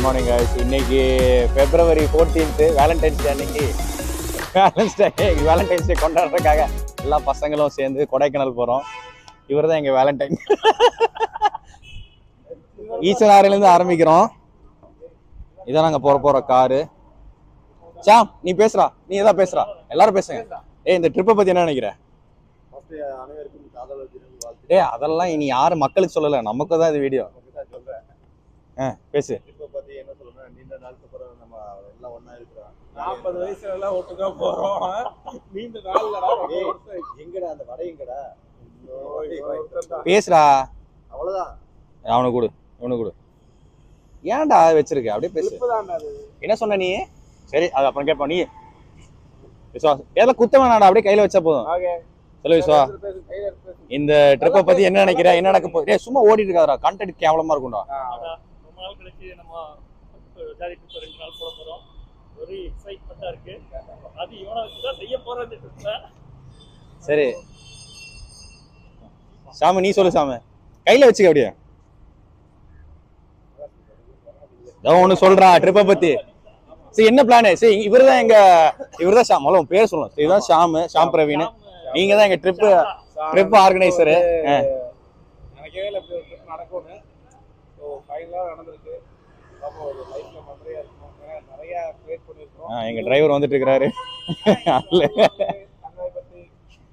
Morning guys. இன்னைக்கு February 14th Valentine's டே அன்னைக்கு Valentine's டே கொண்டாடுறதுக்காக எல்லா பசங்களும் சேர்ந்து கொடைக்கானல் போறோம். இவர்தான் எங்க வேலண்டைன். ஈச்சனாரில இருந்து ஆரம்பிக்கிறோம். இதான் நாங்க போற காரு. சாம் நீ பேசுறா, நீ ஏதா பேசுறா, எல்லாரும் பேசுங்க. இந்த ட்ரிப்பை பத்தி என்ன நினைக்கிற? அதெல்லாம் இனி யாரும் மக்களுக்கு சொல்லல, நமக்கு தான் இது வீடியோ. பேசு. நீண்ட நாளுக்கு அப்புறம் நம்ம எல்லாம் ஒண்ணா இருக்கிறோம். 40 வயசுல எல்லாம் ஒட்டுக்கா போறோம். நீண்ட நாள்ல எங்கடா அந்த வடை எங்கடா? பேசுறா. அவ்வளவுதான். அவனுக்கு கொடு, இவனுக்கு கொடு. ஏன்டா வச்சிருக்க? அப்படியே பேசு. என்ன சொன்ன நீ? சரி, அது அப்புறம் கேட்போம். நீ விஸ்வா ஏதெல்லாம் குத்த வேணாடா, அப்படியே கையில வச்சா போதும். சொல்லு விஸ்வா, இந்த ட்ரிப்பை பத்தி என்ன நினைக்கிற? என்ன நடக்க போகுது? சும்மா ஓடிட்டு இருக்காதா, கண்டென்ட் கேவலமா இருக்கும்டா. நாள் கழிச்சு நம்ம ஜாலி ட்ரிப் 2 நாள் போட போறோம். ஒரு எக்ஸைட்மெண்டா இருக்கு. அது இவனை வச்சுதான் செய்ய போறேன் இந்த ட்ரிப்ல. சரி சாமி நீ சொல்லு. சாமி கையில வச்சுக்க அப்படியே. ஒண்ணு சொல்றா ட்ரிப்பை பத்தி. சரி என்ன பிளானு? சரி இவர்தான் ஷாம். அவ்வளவு பேர் சொல்லணும். இதுதான் ஷாம் பிரவீன். நீங்க தான் எங்க ட்ரிப் ஆர்கனைசரு. எனக்கே இப்படி ஒரு ட்ரிப் நடக்கும்னு ஃபைனலா நடந்திருக்கு. எங்க டிரைவர் வந்துட்டு இருக்காரு.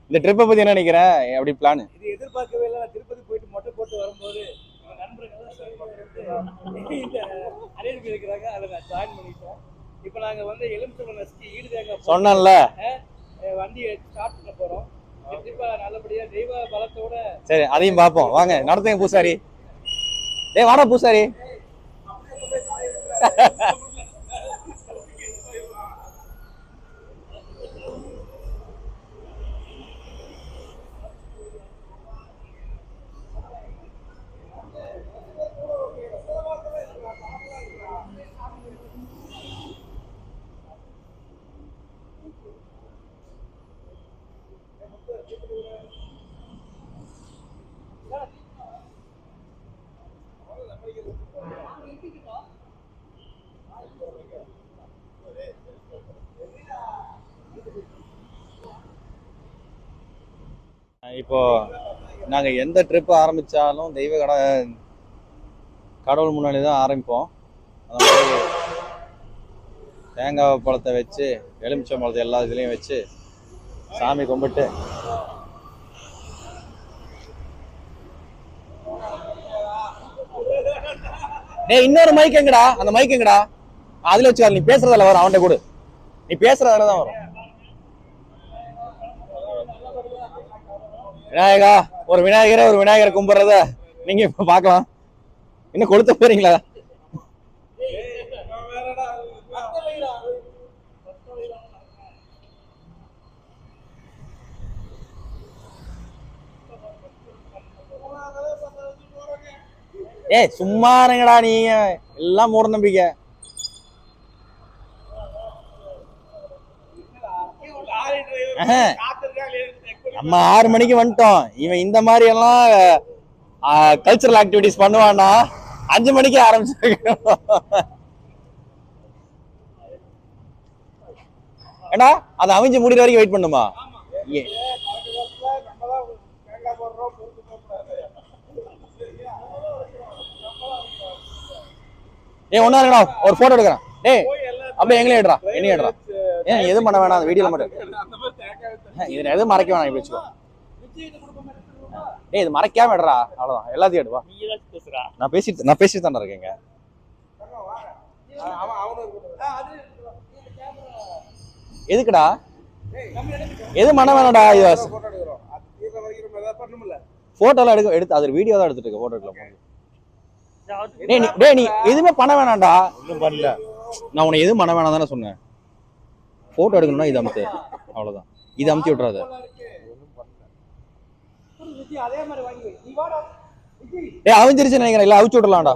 இந்த ட்ரிப்பை பத்தி என்ன நினைக்கிற? அப்படி பிளான் இது எதிர்பார்க்கவே இல்லை. திருப்பதி போயிட்டு மொட்டை போட்டு வரும்போது நண்பர்கள் அலையருக்கு இருக்கிறாங்க. அதை நான் ஜாயின் பண்ணிட்டோம். இப்போ நாங்க வந்து எலுமிச்சம்பழம் நசுக்கி ஈடுதேங்க சொன்னேன்ல, வண்டியை ஸ்டார்ட் பண்ண போறோம். கண்டிப்பா நல்லபடியா தெய்வ பலத்தோட. சரி அதையும் பார்ப்போம். வாங்க நடத்துங்க பூசாரி. வாடா பூசாரி. இப்போ நாங்க எந்த ட்ரிப் ஆரம்பிச்சாலும் கடவுள் முன்னாடி தான் ஆரம்பிப்போம். அந்த மாதிரி தேங்காய் பழத்தை வச்சு, எலுமிச்சம் பழத்தை எல்லா இதுலயும் வச்சு சாமி கும்பிட்டு இன்னொரு மைக் எங்கடா? அந்த மைக் எங்கடா? அதுல வச்சு நீ பேசுறதுல வரும். அவன்கிட்ட கொடு. நீ பேசுறதுல தான் வரும். விநாயகா, ஒரு விநாயகரை கும்பிடுறத நீங்க இப்ப பாக்கலாம். இன்னும் கொளுத்த போறீங்களா? சும்மா இருங்கடா, நீங்க எல்லாம் மூட நம்பிக்கை. நம்ம 6 மணிக்கு வந்துட்டோம். இவன் இந்த மாதிரி எல்லாம் கல்ச்சரல் ஆக்டிவிட்டிஸ் பண்ணுவான்னா 5 மணிக்கு ஆரம்பிச்சிருக்கோம். ஏன்னா அது அவிஞ்சு முடிகிற வரைக்கும் வெயிட் பண்ணுமா? ஒன்னா இருக்கா, ஒரு போட்டோ எடுக்கிறேன். அப்படியே எங்களையும் எடுறா, என்னையும் எடுறா. எதுவும் பண்ண வேணாம், அந்த வீடியோல மட்டும். இதுல எதுவும் மறைக்க வேணாம், வச்சுக்கோ. இது மறைக்காம எடுறா, அவ்வளவுதான். எல்லாத்தையும் எடுவா. நான் பேசிட்டு தானே இருக்கேங்க. எதுக்குடா? எதுவும் பண்ண வேணாம்டா. போட்டோலாம் எடுத்து அது வீடியோ தான் எடுத்துட்டு இருக்க. போட்டோ எடுக்கலாம். நீ எதுவுமே பண்ண வேணாம்டா. நான் உன்னை எதுவும் பண்ண வேணாம் தானே சொன்னேன். போட்டோ எடுக்கணும்னா இது அமுத்து, அவ்வளவுதான். இது அமுத்தி விட்டுறாத. அவிஞ்சிருச்சு நினைக்கிறேன். இல்ல அவிச்சு விடலாம்டா.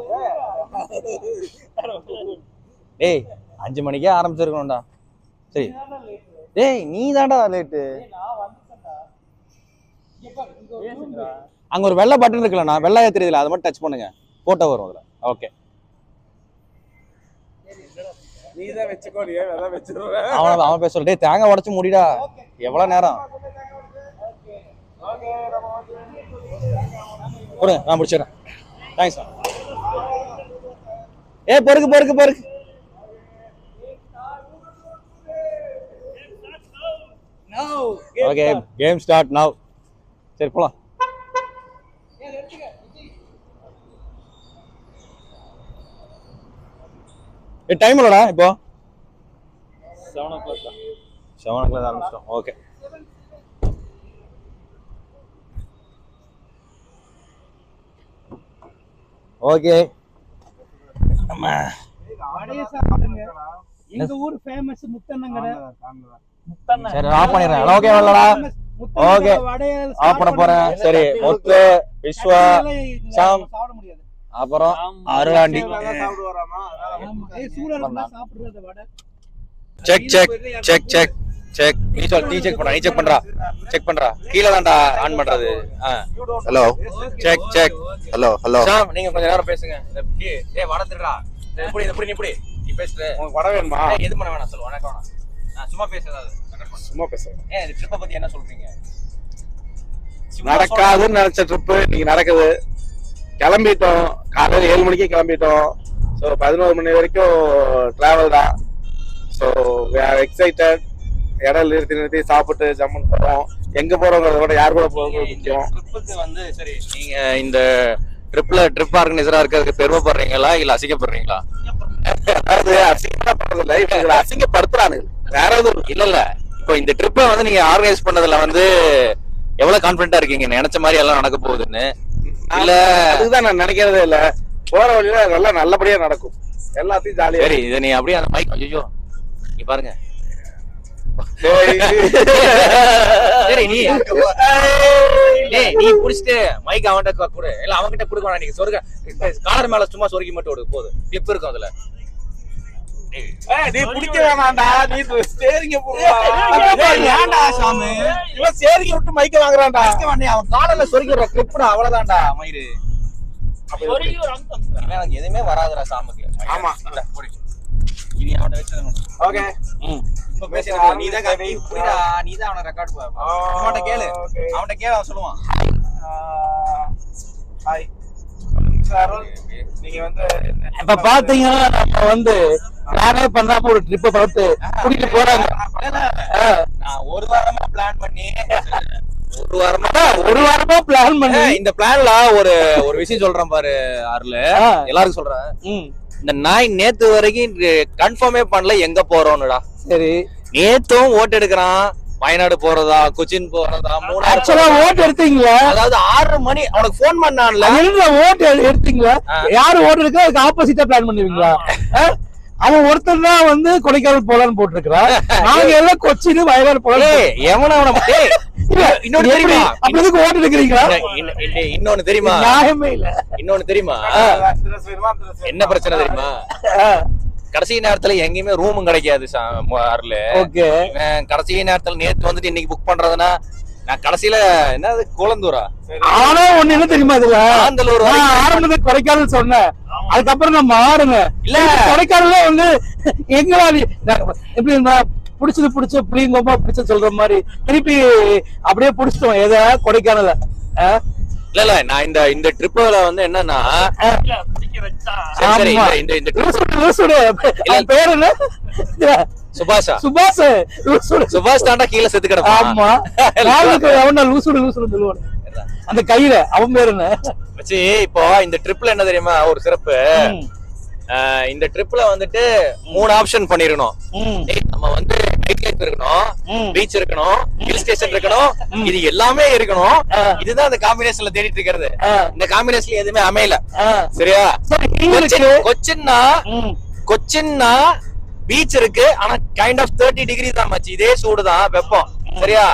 5 மணிக்கே ஆரம்பிச்சிருக்கணும்டா. சரி நீ தான்டா லேட்டு. அங்க ஒரு வெள்ளை பட்டன் இருக்குல்லண்ணா, வெள்ளையா தெரியுதுல, அதை மட்டும் டச் பண்ணுங்க, போட்டோ வரும் அதுல. ஓகே நீதான் வச்சுக்கோ, நீ விதை வச்சிருவேன். அவன் பேச சொல்லிட்டு தேங்காய் உடச்சு முடிடா. எவ்வளவு நேரம் கொடுங்க, நான் முடிச்சிடறேன். தேங்க்ஸ். பொறுக்கு. Okay, game start now. சரி போலாம். டைம் இல்லடா இப்போ 7 o'clock. 7 o'clock ஆரம்பிச்சிட்டோம். Okay, okay. எங்க ஊர் ஃபேமஸ் முத்தண்ணங்கடை. சரி, ஆஃப் பண்ணிடுறேன். ஓகே வரலடா. ஓகே, ஆஃப் பண்ண போறேன். சரி, முத்து, விஸ்வா, சாம், சாப்பிட முடியாது. அப்புறம் அருளாண்டி. செக். நீ செக் பண்றா. செக் பண்றா. கீழ தான்டா ஆன் பண்றது. Hello check. ஹலோ சாம், நீங்க கொஞ்ச நேரம் பேசுங்க. ஏய் வடத்துடா. இப்படி நீ பேசுற. உனக்கு வட வேணுமா? எது பண்ண வேணாம், சொல்லு. உனக்கு வேணாம். நான் சும்மா பேசுறது. சும்மா பேசுறேன். இந்த ட்ரிப்பை பத்தி என்ன சொல்றீங்க? நடக்காதுன்னு நினைச்ச ட்ரிப்பு இன்னைக்கு நடக்குது. கிளம்பிட்டோம், காலையில் 7 மணிக்கு கிளம்பிட்டோம். ஸோ 11 மணி வரைக்கும் டிராவல் தான். So we are excited. இடம் நிறுத்தி சாப்பிட்டு ஜம்முன்னு போறோம். எங்க போறோங்கிறத விட யார் கூட போறது முக்கியம். ட்ரிப்புக்கு வந்து சரி, நீங்க இந்த ட்ரிப் ஆர்கனைசரா இருக்கிறதுக்கு பெருமைப்படுறீங்களா இல்ல அசிங்கப்படுறீங்களா? அதாவது அசிங்கப்படுறதில்ல, இவங்களை அசிங்கப்படுத்துறானு வேற எதுவும் இல்ல. இப்போ இந்த ட்ரிப்பை வந்து நீங்க ஆர்கனைஸ் பண்ணதுல வந்து எவ்வளவு கான்பிடண்டா இருக்கீங்க? நினைச்ச மாதிரி எல்லாம் நடக்க போகுதுன்னு? இல்ல அதுதான் நான் நினைக்கிறதே இல்ல. போற வழியில நல்லா நல்லபடியா நடக்கும், எல்லாத்தையும் ஜாலியா. சரி, இதை நீ அப்படியே அந்த மைக் ஐயோ நீ பாருங்க. சரி, நீ புடிச்சிட்டு மைக் அவன்கிட்ட கொடு. இல்ல அவன்கிட்ட கொடுக்க வேணாம். நீங்க சொருக காலர் மேல சும்மா சொருகி மட்டும் விடு போதும். கிளிப் இருக்கும் அதுல. நீ பிடிக்க வேணாம்டா, நீ ஸ்டேரிங்க ஏன்டா சாமி இவன் ஸ்டேரிங்க விட்டு மைக்க வாங்குறான்டா. அவன் காலர்ல சொருகிற கிளிப்டா, அவ்வளவுதான்டா மயிறு. எனக்கு எதுவுமே வராதுடா சாமுக்கு. ஆமா, இனி அவன்கிட்ட வச்சு ஓகே. இப்ப பேசுறா. நீதான் புரியுதா? நீதான் அவனை ரெக்கார்ட் அவன்கிட்ட கேளு. அவன்கிட்ட கேளு, அவன் சொல்லுவான். ஹாய் நீங்க வந்து இப்ப பாத்தீங்கன்னா நம்ம வந்து பிளானே பண்ணாம ஒரு ட்ரிப்பை பார்த்து கூட்டிட்டு போறாங்க. நான் ஒரு வாரமா பிளான் பண்ணி பிளான் பண்ணி இந்த பிளான்ல ஒரு விஷயம் சொல்றேன் பாரு அருள், எல்லாருக்கும் சொல்றேன். இந்த நாய் நேத்து வரைக்கும் கன்ஃபார்மே பண்ணல எங்க போறோம்னுடா. சரி, நேத்தும் ஓட்டு எடுக்கிறான். வயநாடு போறதா, கொச்சின் போறதா, ஆக்சுவலா ஓட்டு எடுத்தீங்களா? அதாவது 6 மணி அவனுக்கு போன் பண்ணான்ல. ஓட்டு எடுத்தீங்களா? யாரு ஓட்டு எடுக்க அதுக்கு ஆப்போசிட்டா பிளான் பண்ணுவீங்களா? அவன் ஒருத்தர் தான் வந்து கொடைக்கானல் போலான்னு போட்டிருக்கிறான். நாங்க எல்லாம் கொச்சின் வயநாடு போலாம். இன்னொன்னு தெரியுமா? அப்படி ஓட்டு எடுக்கிறீங்களா? இன்னொன்னு தெரியுமா? நியாயமே இல்ல. இன்னொன்னு தெரியுமா? என்ன பிரச்சனை தெரியுமா? கடைசி நேரத்துல எங்கேயுமே ரூமும் கிடைக்காது அருள். ஓகே, கடைசி நேரத்துல நேத்து வந்துட்டு இன்னைக்கு புக் பண்றதுன்னா நான் கடைசியில என்னது குளந்தூரா. ஆனா ஒண்ணு என்ன தெரியுமா? இதுல ஆந்தலூர் ஆரம்பத்துல கொடைக்கானல் சொன்னேன், அதுக்கப்புறம் நம்ம மாறுங்க. இல்ல கொடைக்கானல்ல வந்து எங்களா எப்படி புடிச்சது புளியங்கோமா பிடிச்சது சொல்ற மாதிரி திருப்பி அப்படியே புடிச்சிட்டோம் ஏதோ கொடைக்கானல. இல்ல நான் இந்த ட்ரிப்ல வந்து என்னன்னா பேர் என்ன? சுபாஷ் தாண்டா கீழே செத்து கிடப்பான். ஆமா, லூசுடு சொல்லுவான் அந்த கையில. அவன் பேர் என்ன? இப்போ இந்த ட்ரிப்ல என்ன தெரியுமா ஒரு சிறப்பு? இந்த ட்ரிப்ல வந்துட்டு 3 ஆப்ஷன் பண்ணிருக்கணும். நம்ம வந்து நைட் லைஃப் இருக்கணும், பீச் இருக்கணும், ஹில் ஸ்டேஷன் இருக்கணும், இது எல்லாமே இருக்கணும். இதுதான் அந்த காம்பினேஷன்ல தேடிட்டு இருக்கிறது. இந்த காம்பினேஷன்ல எதுவுமே அமையல. சரியா? கொச்சின்னா பீச் இருக்கு, ஆனா கைண்ட் ஆஃப் 30 டிகிரி தான் மச்சி. இதே சூடுதான், வெப்பம். சரியா?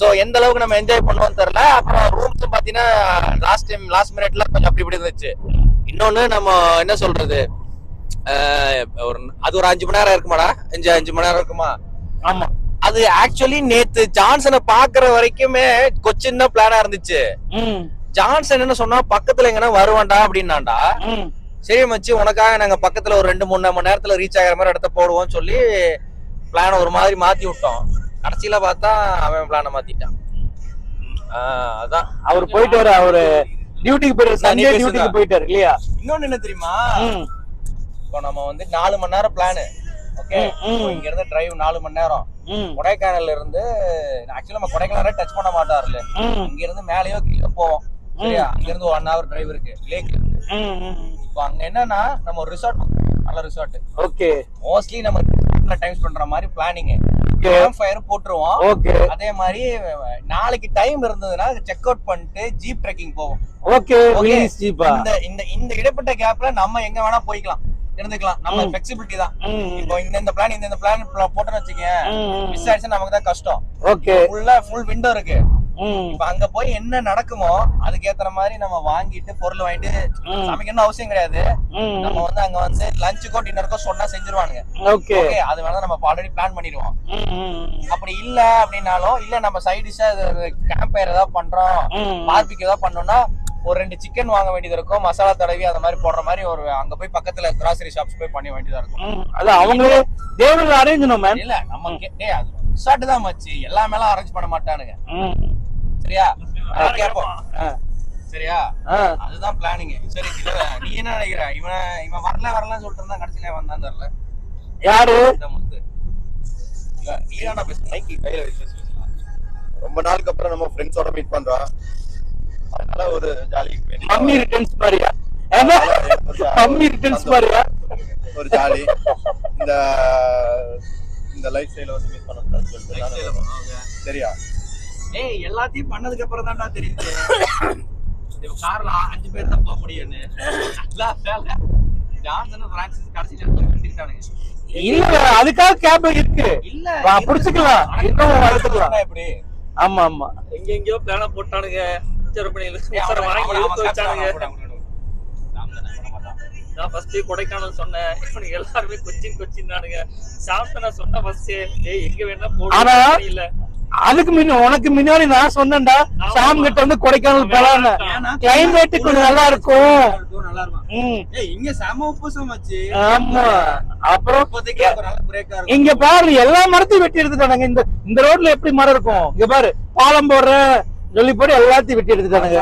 சோ எந்த அளவுக்கு நம்ம என்ஜாய் பண்ணுவோம் தெரியல. அப்புறம் ரூம்ஸ் பாத்தீங்கன்னா லாஸ்ட் மினிட்ல கொஞ்சம் அப்படி இப்படி இருந்துச்சு. இன்னொன்னு நம்ம என்ன சொல்றது, அது ஒரு 5 மணி நேரம் இருக்குமாடா? 5 மணி நேரம் இருக்குமா? ஆமா. அது ஆக்சுவலி நேத்து ஜான்சனை பாக்குற வரைக்குமே கொச்சின் பிளானா இருந்துச்சு. ஜான்சன் என்ன சொன்னா பக்கத்துல எங்கன்னா வருவான்டா அப்படின்னாண்டா. சரி மச்சி உனக்காக நாங்க பக்கத்துல ஒரு 2-3 மணி நேரத்துல ரீச் ஆகிற மாதிரி இடத்த போடுவோம்னு சொல்லி பிளான ஒரு மாதிரி மாத்தி விட்டோம். கடைசியில பார்த்தா அவன் பிளான மாத்திட்டான். அதான் அவர் போயிட்டு வர அவரு டியூட்டிக்கு போயிட்டு சண்டே டியூட்டிக்கு போயிட்டாரு இல்லையா? இன்னொன்னு என்ன தெரியுமா, இப்போ நம்ம வந்து 4 மணி நேரம் பிளானு. ஓகே, இங்க இருந்து டிரைவ் 4 மணி நேரம். கொடைக்கானல்ல இருந்து ஆக்சுவலா நம்ம கொடைக்கானல டச் பண்ண மாட்டாருல, இங்க இருந்து மேலேயோ கீழே போவோம். சரியா? அங்க இருந்து 1 hour டிரைவ் இருக்கு லேக்ல இருந்து. இப்போ அங்க என்னன்னா நம்ம ஒரு ரிசார்ட், நல்ல ரிசார்ட். ஓகே, மோஸ்ட்லி நம்ம டைம் ஸ்பெண்ட் பண்ற மாதிரி பிளானிங். ஃபயர் போட்டுருவோம். ஓகே, அதே மாதிரி நாளைக்கு டைம் இருந்ததுன்னா செக் அவுட் பண்ணிட்டு ஜீப் ட்ரெக்கிங் போவோம். ஓகே, ஜீப்பா. இந்த இடைப்பட்ட கேப்ல நம்ம எங்க வேணா போய்க்கலாம், இருந்துக்கலாம். நம்ம ஃபிளெக்சிபிலிட்டி தான். இப்போ இந்த பிளான் போட்டோன்னு வச்சுக்கங்க, மிஸ் ஆயிடுச்சுன்னா நமக்கு தான் கஷ்டம். ஓகே, ஃபுல் விண்டோ இருக்கு. இப்ப அங்க போய் என்ன நடக்குமோ அதுக்கு ஏத்த மாதிரி நம்ம வாங்கிட்டு பொருள் வாங்கிட்டு சமைக்கணும் அவசியம் கிடையாது. நம்ம வந்து அங்க வந்து லஞ்சுக்கோ டின்னருக்கோ சொன்னா செஞ்சிருவானுங்க. ஓகே, அது வேணா நம்ம ஆல்ரெடி பிளான் பண்ணிடுவோம். அப்படி இல்ல அப்படின்னாலும், இல்ல நம்ம சைட் டிஷ்ஷா கேம்ப் ஃபயர் ஏதாவது பண்றோம், பார்பிக்யூ ஏதாவது பண்ணோம்னா ஒரு 2 சிக்கன் வாங்க வேண்டியது இருக்கும், மசாலா தடவி அந்த மாதிரி போடுற மாதிரி ஒரு அங்க போய் பக்கத்துல கிராசரி ஷாப்ஸ் போய் பண்ண வேண்டியதா இருக்கும். அது அவங்களே தேவர்கள் அரேஞ்ச் மேம். இல்ல நம்ம அது ரிசார்ட் தான் மச்சி, எல்லாமே அரேஞ்ச் பண்ண மாட்டானுங்க. சரியா? கேப்போம். சரியா? அதுதான் பிளானிங். சரி, நீ என்ன நினைக்கிற? இவன் வரலாம் சொல்லிட்டு இருந்தா கடைசியில வந்தான் தெரியல. யாரு? நீதானா பேச மைக் கையில வச்சு ரொம்ப நாளுக்கு அப்புறம் நம்ம ஃப்ரெண்ட்ஸோட மீட் பண்றோம். அதனால ஒரு ஜாலி மம்மி ரிட்டர்ன்ஸ் மாதிரியா? மம்மி ரிட்டர்ன்ஸ் மாதிரியா ஒரு ஜாலி. இந்த லைஃப் ஸ்டைல வந்து மீட் பண்ண சொல்லிட்டு சரியா? ஏய், எல்லாத்தையும் பண்ணதுக்கு அப்புறம் தான்டா தெரியுது கார்ல 5 பேர் தான் போக முடியும்னு. ஜான்சன் பிரான்சிஸ் கடைசியில வந்துட்டானுங்க. இல்ல, அதுக்காக கேப் இருக்கு. இல்ல புடிச்சுக்கலாம், இன்னும் வளர்த்துக்கலாம். எப்படி? ஆமா ஆமா, எங்கெங்கயோ பிளான போட்டானுங்க. நான் ஃபர்ஸ்ட் கொடைக்கானல் சொன்னேன், இவனுக்கு எல்லாருமே கொச்சின் நானுங்க. சாப்பிட்ட சொன்ன ஃபர்ஸ்ட் எங்க வேணா போடுவோம். இல்ல அதுக்கு உனக்கு முன்னாடி நான் சொன்னேன்டா, சாம் கிட்ட வந்து கொடைக்கானல் போலான்னு. கிளைமேட் கொஞ்சம் நல்லா இருக்கும். இங்க செம உப்புசம் வச்சு. ஆமா, அப்புறம் இங்க பாரு எல்லா மரத்தையும் வெட்டி எடுத்துட்டானுங்க. இந்த ரோட்ல எப்படி மரம் இருக்கும்? இங்க பாரு, பாலம் போடுற சொல்லி போட்டு எல்லாத்தையும் வெட்டி எடுத்துட்டானுங்க.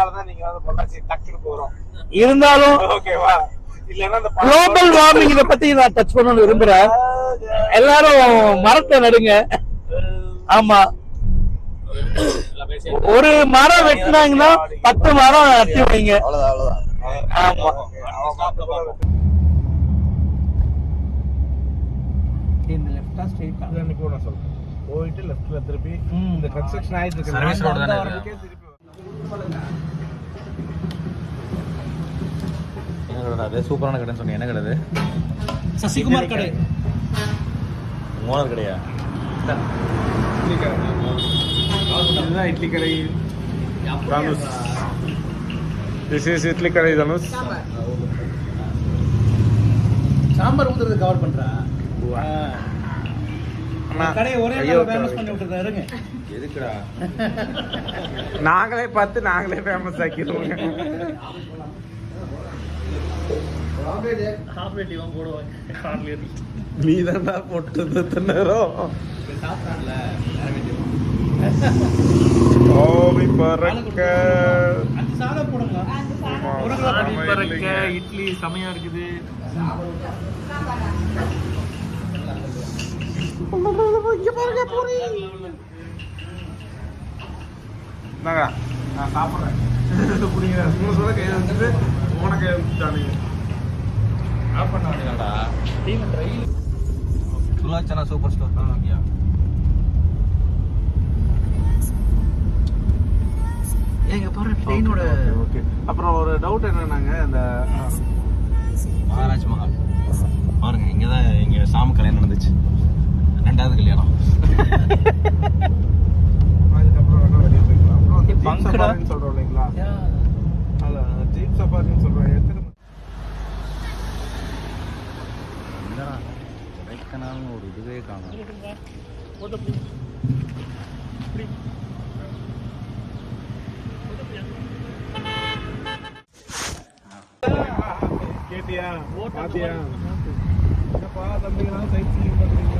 இருந்தாலும் குளோபல் வார்மிங் இத பத்தி நான் டச் பண்ணணும்னு விரும்புறேன். எல்லாரும் மரத்தை நடுங்க. ஆமா, ஒரு மரம் வெட்டினாங்கன்னா 10 மரம் நட்டி வைங்க. ஆமா, இந்த லெஃப்டா ஸ்ட்ரைட்டா போயிட்டு லெஃப்ட்ல திருப்பி இந்த கன்ஸ்ட்ரக்ஷன் ஆயிட்டு இருக்கு. சர்வீஸ் ரோட் தானே இது. என்ன கடை அது? சூப்பரான கடைன்னு சொன்னீங்க. என்ன கடை அது? சசிகுமார் கடை. ஓனர் கடையா? இதுதான் இட்லி கடை தனுஷ். திஸ் இஸ் இட்லி கடை தனுஷ். சாம்பார் ஊத்துறது கவர் பண்றா. கடையை ஒரே நாள்ல ஃபேமஸ் பண்ணி விட்டுறாருங்க. எதுக்குடா? நாங்களே பார்த்து நாங்களே ஃபேமஸ் ஆக்கிடுவோங்க. ஆம்லெட் இவன் போடுவாங்க. நீ தான்டா போட்டது தின்னறோம். ஓவி பறக்க சாதம் போடுங்க. பறக்க இட்லி செமையா இருக்குது. நான் சாப்பிடுறேன். சொல்ல கையில வச்சுட்டு உன கையில வச்சுட்டானுங்க. ஆஃப் பண்ண வேண்டியதாடா. சுலாச்சனா சூப்பர் ஸ்டோர் தான் வாங்கியா. ஏங்க பாரு ட்ரெயினோட. ஓகே, அப்புறம் ஒரு டவுட் என்னன்னாங்க, அந்த மகாராஜ் மஹால் பாருங்க, இங்கதான் இங்க சாமி கல்யாணம் நடந்துச்சு. 2வது கல்யாணம். அதுக்கப்புறம் வேணா வெளியே போய்க்கலாம். அப்புறம் ஜீப் சஃபாரின்னு சொல்றோம் இல்லைங்களா? அதான் ஜீப் சஃபாரின்னு சொல்றோம். கொடைக்கானல் ஒரு இதுவே காணும். கேட்டியா? பாத்தியா என்னப்பா தம்பிங்களாம் சைட் சீயிங் பண்றீங்க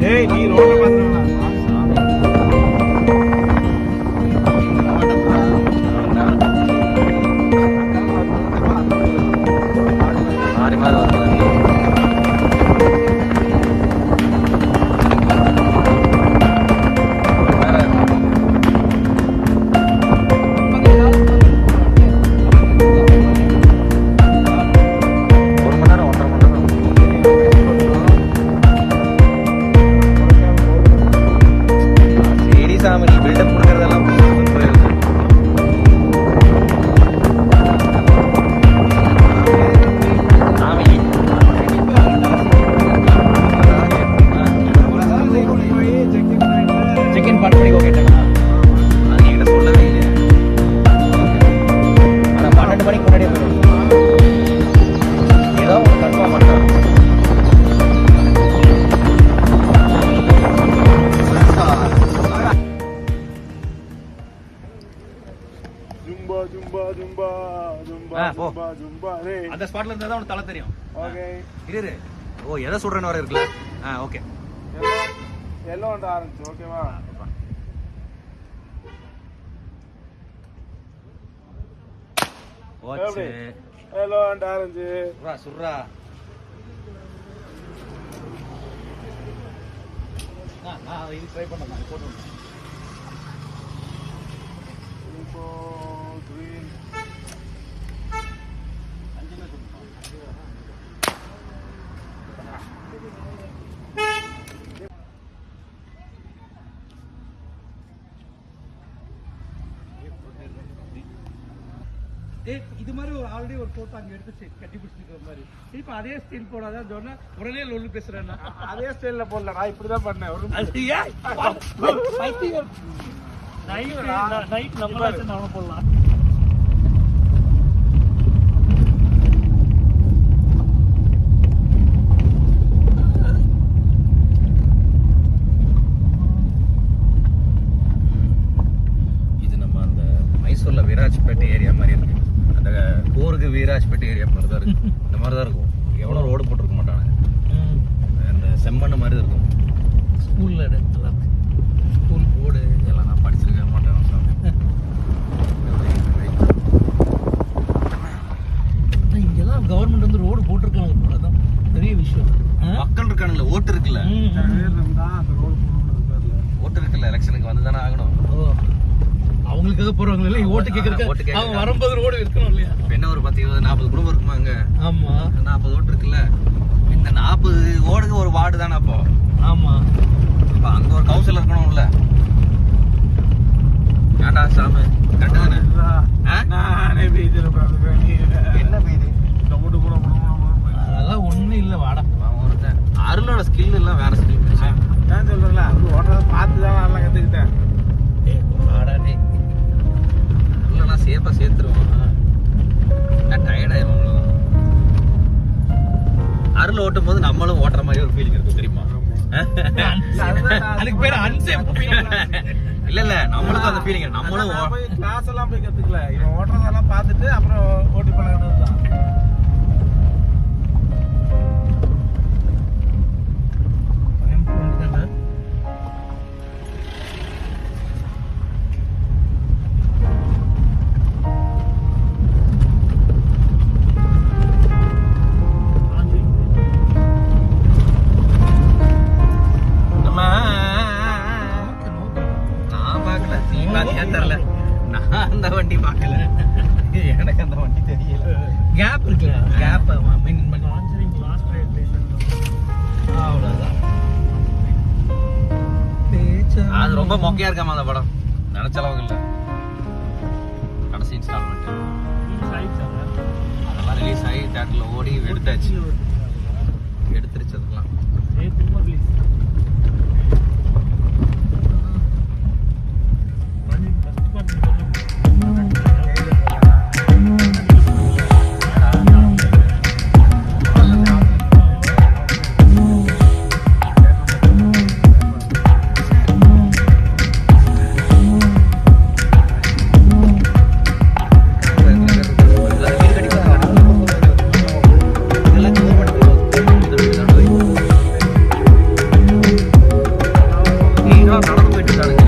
டேய் நீ ரோட பாத்துறடா மாறி மாறி வருது ஒரு மணி நேரம் 1.5 மணி நேரம் சரி சாமி நீ பில்டப் கொடுக்கறதெல்லாம் செக்இன் பண்ணி கேட்டாங்க அது என்கிட்ட சொல்லவே இல்லை ஆனால் 12 மணிக்கு முன்னாடியே போயிடும் ஏதோ ஒன்று கன்ஃபார்ம் பண்ணுறேன் ஜும்பா ஜும்பா ஜும்பா ஜும்பா போ. ஜும்பா ஜும்பா டேய் அந்த ஸ்பாட்ல இருந்தா தான் உனக்கு தலை தெரியும் ஓகே இரு ஓ எதை சொல்றேன்னு வர இருக்குல்ல ஓகே எல்லோ அண்ட் ஆரஞ்சு ஓகேவா okay yellow and orange surra surra நான் இது ட்ரை பண்ணேன் போட்டு இப்போ green இது மாதிரி ஒரு ஆல்ரெடி ஒரு போட்டோ அங்க எடுத்து கட்டி பிடிச்சிருக்கிற மாதிரி திருப்பி அதே ஸ்டைல் போடாதான் சொன்னா உடனே லொல்லு பேசுறேன் அதே ஸ்டைல்ல போடல நான் இப்படிதான் பண்ணேன் ஒரு நைட் நம்மளாச்சும் நாம போடலாம். இது நம்ம அந்த மைசூர்ல வீராஜ்பேட்டை ஏரியா மாதிரி இருக்கு அந்த கூர்கு வீராஜ்பேட்டை ஏரியா மாதிரி தான் இருக்கு இந்த மாதிரி தான் இருக்கும் எவ்வளோ ரோடு போட்டிருக்க மாட்டாங்க அந்த செம்மண்ணு மாதிரி இருக்கும் ஸ்கூல்ல இடத்துல ஸ்கூல் போர்டு இதெல்லாம் நான் படிச்சிருக்க மாட்டேன் இங்கெல்லாம் கவர்மெண்ட் வந்து ரோடு போட்டிருக்காங்க போலதான் பெரிய விஷயம் மக்கள் இருக்கானுங்களே ஓட்டு இருக்குல்ல அந்த ரோடு போடணும் ஓட்டு இருக்குல்ல எலெக்ஷனுக்கு வந்து தானே ஆகணும் அவங்களுக்காக போறவங்க இல்ல ஓட்டு ஓட்டு கேட்கறதுக்கு கேட்கறதுக்கு. அவங்க வரும்போது ரோடு இருக்கணும் இல்லையா இப்ப என்ன ஒரு 10 20 40 குடும்பம் இருக்குமா அங்க ஆமா 40 ஓட்டு இருக்குல்ல இந்த 40 ஓடுக்கு ஒரு வார்டு தானே அப்போ ஆமா இப்ப அங்க ஒரு கவுன்சிலர் இருக்கணும்ல ஏன்டா சாமி கரெக்ட் தானே நானே பேஜில பாத்துக்கிறேன் என்ன பேரு இந்த ஓட்டு போட அதெல்லாம் ஒண்ணும் இல்ல வாடா அவன் ஒருத்தன் அருளோட ஸ்கில் எல்லாம் வேற ஸ்கில் நான் சொல்றேன்ல அது ஓடுறத பார்த்து தான் நல்லா கத்துக்கிட்டேன் வாடா டேய் அருளெல்லாம் சேஃபா சேர்த்துருவான் நான் டயர்ட் ஆயிரும் அருள் ஓட்டும் போது நம்மளும் ஓட்டுற மாதிரி ஒரு ஃபீலிங் இருக்கும் தெரியுமா அதுக்கு பேரு அன்சேஃப் இல்ல இல்ல நம்மளுக்கும் அந்த ஃபீலிங் நம்மளும் போய் கிளாஸ் எல்லாம் போய் கத்துக்கல இவன் ஓட்டுறதெல்லாம் பார்த்துட்டு அப்புறம் ஓட்டி பழகினது தான் நான் பார்க்கல நீ பாத்தியா தெரியல நான் அந்த வண்டி பார்க்கல எனக்கு அந்த வண்டி தெரியல கேப் இருக்குல்ல கேப் மெயின்டைன் பண்ணி லாஸ்ட் ரைட் அவ்வளவுதான் அது ரொம்ப மொக்கையா இருக்காம அந்த படம் நினைச்ச அளவுக்கு இல்ல கடைசி இன்ஸ்டால்மெண்ட் அதெல்லாம் ரிலீஸ் ஆகி தியேட்டர்ல ஓடி எடுத்தாச்சு எடுத்துருச்சு அதெல்லாம் போயிட்டு இருக்கானுங்க.